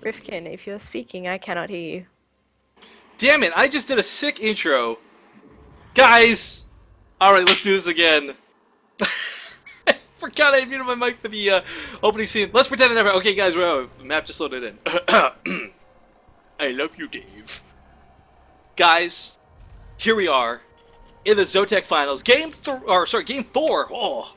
Rifkin, if you're speaking, I cannot hear you. Damn it, I just did a sick intro. Guys! Alright, let's do this again. I forgot I muted my mic for the opening scene. Let's pretend it never. Okay, guys, the map just loaded in. I love you, Dave. Guys, here we are in the ZOTAC finals. Game 4. Oh.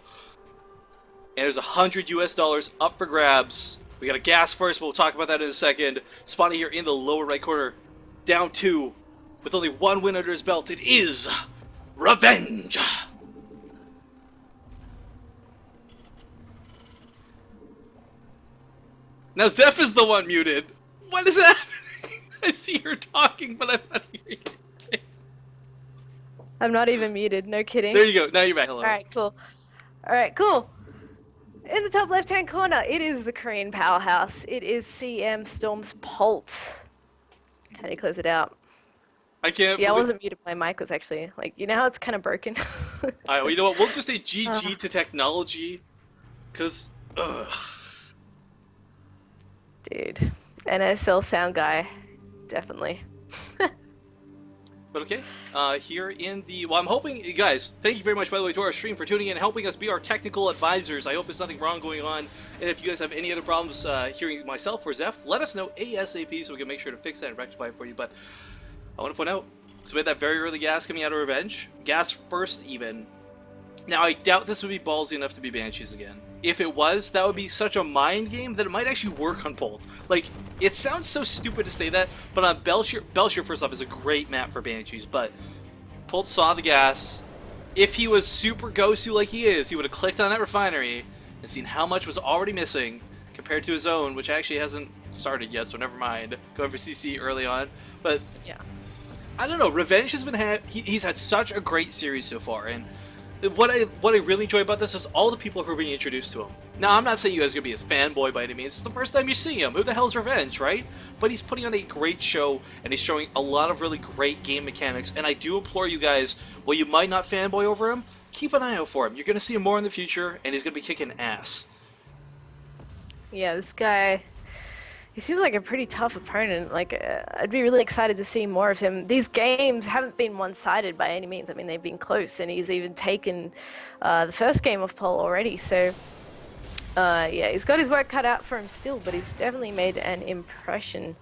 And there's $100 up for grabs. We got a gas first, but we'll talk about that in a second. Spawning here in the lower right corner. Down 2. With only one win under his belt. It is Revenge. Now Zeph is the one muted. What is happening? I see her talking, but I'm not hearing it. I'm not even muted, no kidding. There you go. Now you're back. Hello. Alright, cool. Alright, cool. In the top left-hand corner, it is the Korean powerhouse. It is CMStorm.Polt. How do you close it out? I can't. Yeah, I wasn't muted. My mic was actually like, you know how it's kind of broken. Alright, well, you know what? We'll just say GG to technology, cause Dude, NSL sound guy, definitely. But okay, here in the... Well, I'm hoping... Guys, thank you very much, by the way, to our stream for tuning in and helping us be our technical advisors. I hope there's nothing wrong going on. And if you guys have any other problems hearing myself or Zeph, let us know ASAP so we can make sure to fix that and rectify it for you. But I want to point out, so we had that very early gas coming out of Revenge. Gas first, even. Now, I doubt this would be ballsy enough to be Banshees again. If it was, that would be such a mind game that it might actually work on Polt. Like, it sounds so stupid to say that, but on Belshire first off, is a great map for Banshees, but Polt saw the gas. If he was super ghosty like he is, he would have clicked on that refinery and seen how much was already missing compared to his own, which actually hasn't started yet, so never mind. Going for CC early on. But, Yeah. I don't know, Revenge has been he's had such a great series so far, and what I really enjoy about this is all the people who are being introduced to him. Now, I'm not saying you guys are going to be his fanboy by any means. It's the first time you see him. Who the hell's Revenge, right? But he's putting on a great show, and he's showing a lot of really great game mechanics. And I do implore you guys, while you might not fanboy over him, keep an eye out for him. You're going to see him more in the future, and he's going to be kicking ass. Yeah, this guy, he seems like a pretty tough opponent. Like, I'd be really excited to see more of him. These games haven't been one-sided by any means. I mean, they've been close, and he's even taken the first game of Poll already. So, yeah, he's got his work cut out for him still, but he's definitely made an impression.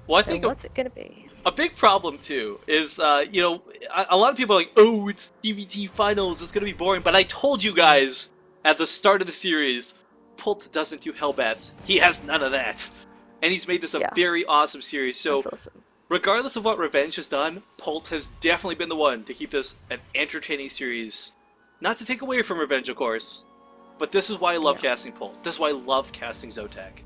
Well, I So think what's it going to be? a big problem, too, is, you know, a lot of people are like, oh, it's DVT finals, it's going to be boring. But I told you guys at the start of the series, Polt doesn't do Hellbats. He has none of that. And he's made this a very awesome series. So, That's awesome. regardless of what Revenge has done, Polt has definitely been the one to keep this an entertaining series. Not to take away from Revenge, of course, but this is why I love casting Polt. This is why I love casting ZOTAC.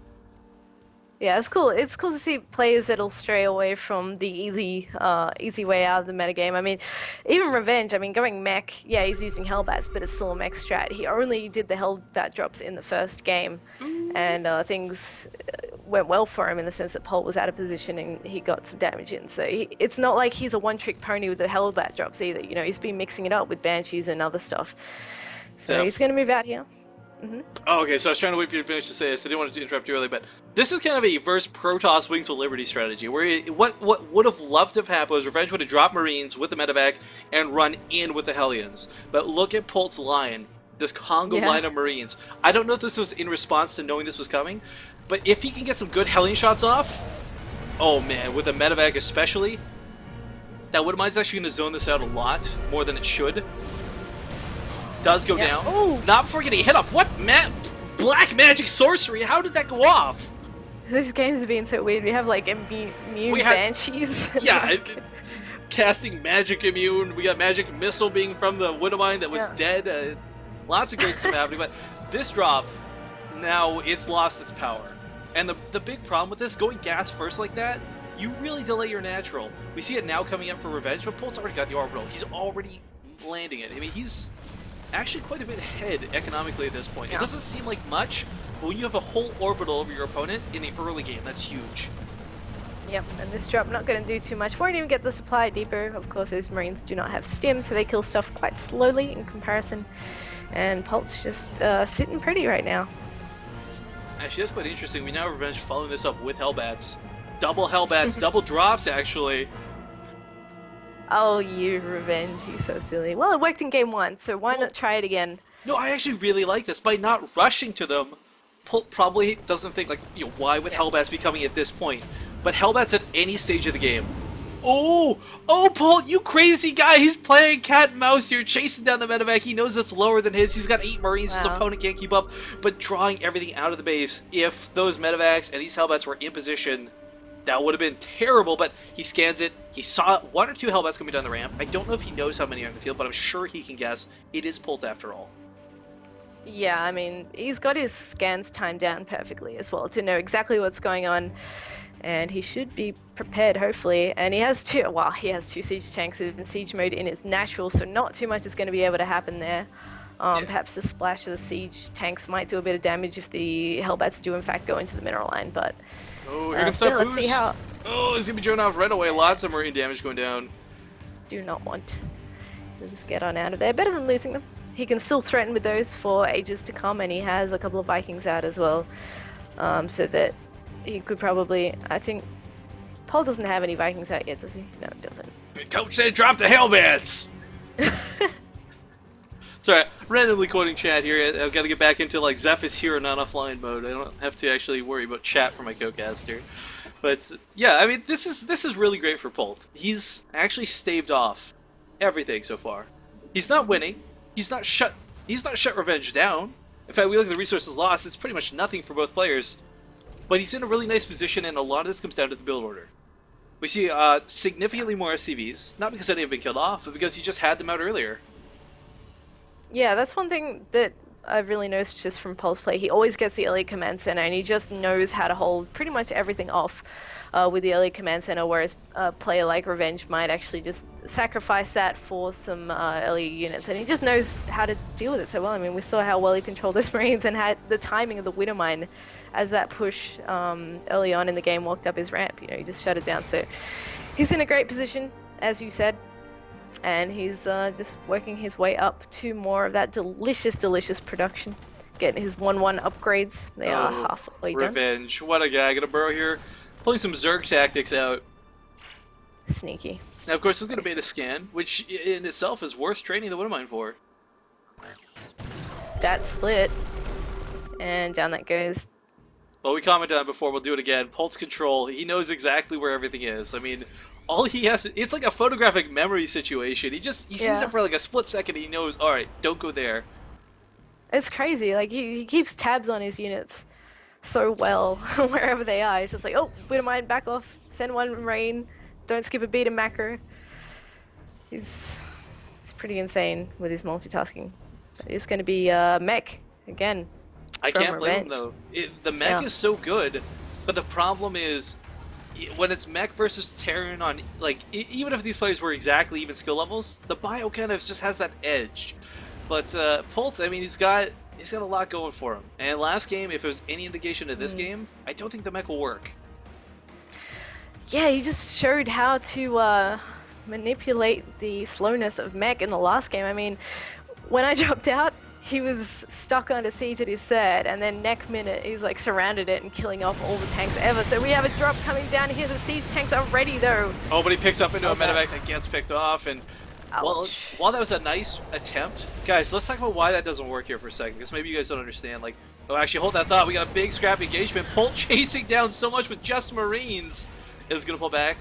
Yeah, it's cool. It's cool to see players that'll stray away from the easy way out of the metagame. I mean, even Revenge, I mean, going mech, yeah, he's using Hellbats, but it's still a mech strat. He only did the Hellbat drops in the first game, and things went well for him in the sense that Polt was out of position and he got some damage in. So it's not like he's a one-trick pony with the Hellbat drops either. You know, he's been mixing it up with Banshees and other stuff. So he's going to move out here. Oh, okay, so I was trying to wait for you to finish to say this. I didn't want to interrupt you early, but this is kind of a verse Protoss Wings of Liberty strategy, where what would have loved to have happened was Revenge would have dropped Marines with the medevac and run in with the Hellions. But look at Polt's line, this Congo line of Marines. I don't know if this was in response to knowing this was coming, but if he can get some good Hellion shots off, oh man, with the medevac especially, that Woodmine's actually going to zone this out a lot, more than it should. Does go down. Oh. Not before getting hit off. What black magic sorcery? How did that go off? This game's have been so weird. We have like immune Banshees. Yeah, casting magic immune. We got magic missile being from the Widowmine that was dead. Lots of great stuff happening. But this drop, now it's lost its power. And the big problem with this, going gas first like that, you really delay your natural. We see it now coming up for Revenge, but Polt's already got the orbital. He's already landing it. I mean, he's actually quite a bit ahead economically at this point. It doesn't seem like much, but when you have a whole orbital over your opponent in the early game, that's huge. Yep, and this drop not going to do too much. Won't even get the supply deeper. Of course, those Marines do not have stim, so they kill stuff quite slowly in comparison. And Polt's just sitting pretty right now. Actually, that's quite interesting. We now have Revenge following this up with Hellbats. Double Hellbats, double drops, actually. Oh, you Revenge, you're so silly. Well, it worked in game 1, so why not try it again? No, I actually really like this. By not rushing to them, Polt probably doesn't think, like, why would Hellbats be coming at this point? But Hellbats at any stage of the game. Oh, Polt, you crazy guy! He's playing cat and mouse here, chasing down the medevac. He knows it's lower than his. He's got 8 Marines. His opponent can't keep up, but drawing everything out of the base. If those medevacs and these Hellbats were in position, that would have been terrible. But he scans it. He saw 1 or 2 Hellbats coming down the ramp. I don't know if he knows how many are in the field, but I'm sure he can guess. It is Polt after all. Yeah, I mean, he's got his scans timed down perfectly as well to know exactly what's going on. And he should be prepared, hopefully. And he has 2 siege tanks in siege mode in its natural, so not too much is going to be able to happen there. Perhaps the splash of the siege tanks might do a bit of damage if the Hellbats do in fact go into the mineral line, but... Oh, here comes that boost! Let's see how... Oh, he's going to be driven off right away. Lots of Marine damage going down. Do not want to just get on out of there. Better than losing them. He can still threaten with those for ages to come, and he has a couple of Vikings out as well, so that he could probably, I think, Polt doesn't have any Vikings out yet, does he? No, he doesn't. Coach said drop the Hellbats! Sorry, randomly quoting chat here. I've got to get back into like Zeph is here and not offline mode. I don't have to actually worry about chat for my co-caster. But yeah, I mean, this is really great for Polt. He's actually staved off everything so far. He's not winning. He's not shut Revenge down. In fact, we look at the resources lost. It's pretty much nothing for both players. But he's in a really nice position, and a lot of this comes down to the build order. We see significantly more SCVs, not because any have been killed off, but because he just had them out earlier. Yeah, that's one thing that I've really noticed just from Polt's play. He always gets the early command center, and he just knows how to hold pretty much everything off with the early command center, whereas a player like Revenge might actually just sacrifice that for some early units, and he just knows how to deal with it so well. I mean, we saw how well he controlled those Marines and had the timing of the Widowmine as that push early on in the game walked up his ramp. You know, he just shut it down. So he's in a great position, as you said, and he's just working his way up to more of that delicious, delicious production. Getting his 1-1 upgrades. They are halfway done. Revenge. What a guy. Gonna burrow here. Pulling some Zerg tactics out. Sneaky. Now, of course, there's gonna be the scan, which in itself is worth training the Widowmine for. Dat split. And down that goes. Well, we commented on it before, we'll do it again. Polt's control, he knows exactly where everything is. I mean, all he has to, it's like a photographic memory situation. He sees it for like a split second and he knows, alright, don't go there. It's crazy, like he keeps tabs on his units so well, wherever they are. He's just like, oh, Widowmine, back off, send 1 Marine, don't skip a beat of macro. It's pretty insane with his multitasking. It's going to be mech again. I can't blame him though. The mech is so good, but the problem is when it's mech versus Terran on, like, even if these players were exactly even skill levels, the bio kind of just has that edge. But Polt, I mean, he's got a lot going for him. And last game, if it was any indication of this game, I don't think the mech will work. Yeah, he just showed how to manipulate the slowness of mech in the last game. I mean, when I dropped out, he was stuck under siege at his third, and then next minute he's like surrounded it and killing off all the tanks ever. So we have a drop coming down here. The siege tanks are ready though. Oh, but he picks up into a medevac that gets picked off, and while that was a nice attempt, guys, let's talk about why that doesn't work here for a second, because maybe you guys don't understand. Like, oh, actually, hold that thought. We got a big scrap engagement. Polt chasing down so much with just Marines is gonna pull back.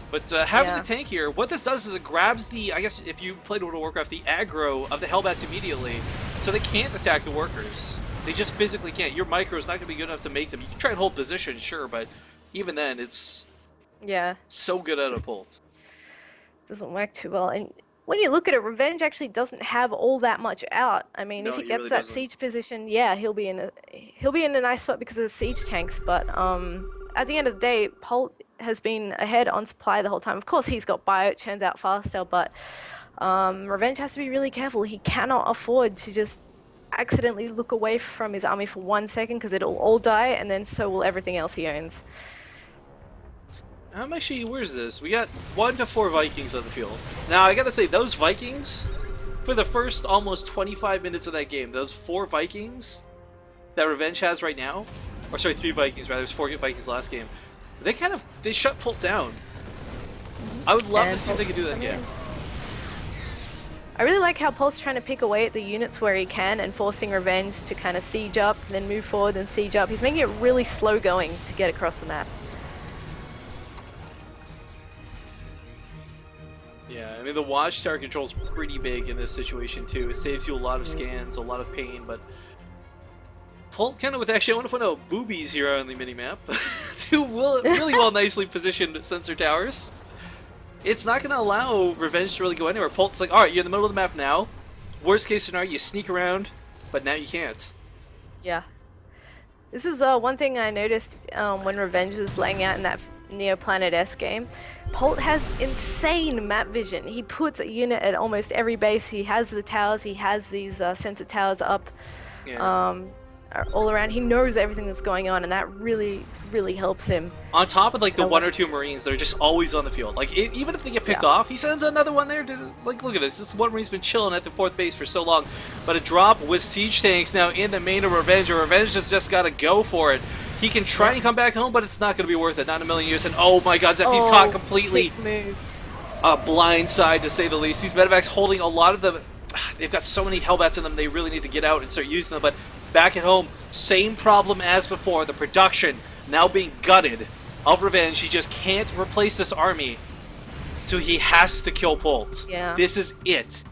But having the tank here, what this does is it grabs the, I guess if you played World of Warcraft, the aggro of the Hellbats immediately, so they can't attack the workers. They just physically can't. Your micro is not going to be good enough to make them. You can try and hold position, sure, but even then, it's so good out of Polt. Doesn't work too well. And when you look at it, Revenge actually doesn't have all that much out. I mean, if he gets really that siege position, yeah, he'll be in a nice spot because of the siege tanks. But at the end of the day, Polt has been ahead on supply the whole time. Of course, he's got bio, it churns out faster, but Revenge has to be really careful. He cannot afford to just accidentally look away from his army for 1 second, because it'll all die, and then so will everything else he owns. Actually, where's this? We got 1 to 4 Vikings on the field. Now, I gotta say, those Vikings, for the first almost 25 minutes of that game, those 4 Vikings, that Revenge has right now, or sorry, 3 Vikings rather, there's 4 Vikings last game, they shut Polt down. I would love to see if they could do that again. I really like how Polt's trying to pick away at the units where he can and forcing Revenge to kind of siege up, then move forward and siege up. He's making it really slow going to get across the map. Yeah, I mean, the watchtower control is pretty big in this situation, too. It saves you a lot of scans, a lot of pain, but Polt kind of with, actually, I want to point out boobies here on the minimap. 2 really well nicely positioned sensor towers. It's not going to allow Revenge to really go anywhere. Polt's like, alright, you're in the middle of the map now. Worst case scenario, you sneak around, but now you can't. Yeah. This is one thing I noticed when Revenge was laying out in that Neoplanet S game. Polt has insane map vision. He puts a unit at almost every base. He has the towers, he has these sensor towers up all around. He knows everything that's going on, and that really, really helps him. On top of like the 1 or 2 Marines that are just always on the field. Like even if they get picked off, he sends another one there to, like, look at this. This one Marine's been chilling at the 4th base for so long. But a drop with siege tanks now in the main of Revenge, or Revenge just got to go for it. He can try and come back home, but it's not going to be worth it. Not in a million years. And oh my god, Zephy's caught completely. Sick moves. Blind side, to say the least. These medevacs holding a lot of them. They've got so many Hellbats in them, they really need to get out and start using them. But back at home, same problem as before. The production now being gutted of Revenge. He just can't replace this army, so he has to kill Polt. Yeah. This is it.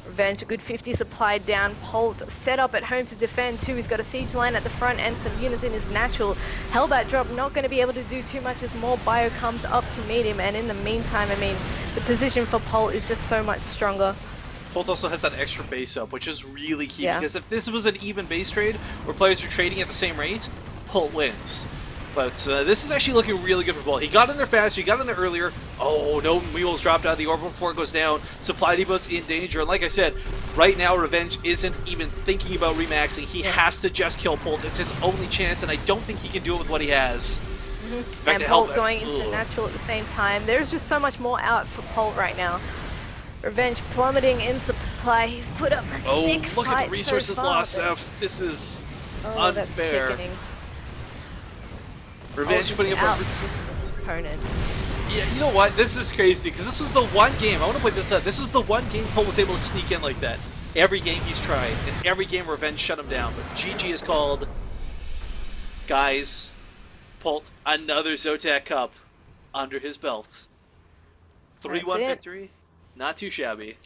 Revenge, a good 50 supplied down. Polt set up at home to defend too. He's got a siege line at the front and some units in his natural. Hellbat drop not going to be able to do too much as more bio comes up to meet him. And in the meantime, I mean, the position for Polt is just so much stronger. Polt also has that extra base up, which is really key, because if this was an even base trade where players are trading at the same rate, Polt wins. But this is actually looking really good for Polt. He got in there faster, he got in there earlier. Oh, no mules dropped out of the orbital before it goes down. Supply depot's in danger. And like I said, right now Revenge isn't even thinking about remaxing. He has to just kill Polt. It's his only chance, and I don't think he can do it with what he has. And Polt going into the natural at the same time. There's just so much more out for Polt right now. Revenge plummeting in supply. He's put up a sick fight. Look at the resources lost, Zeph. This is unfair. That's sickening. Revenge putting up a opponent. Yeah, you know what? This is crazy, because this was the one game, I want to point this out, this was the one game Polt was able to sneak in like that. Every game he's tried, and every game Revenge shut him down. But GG is called. Guys, Polt, another ZOTAC Cup under his belt. 3-1 victory. Not too shabby.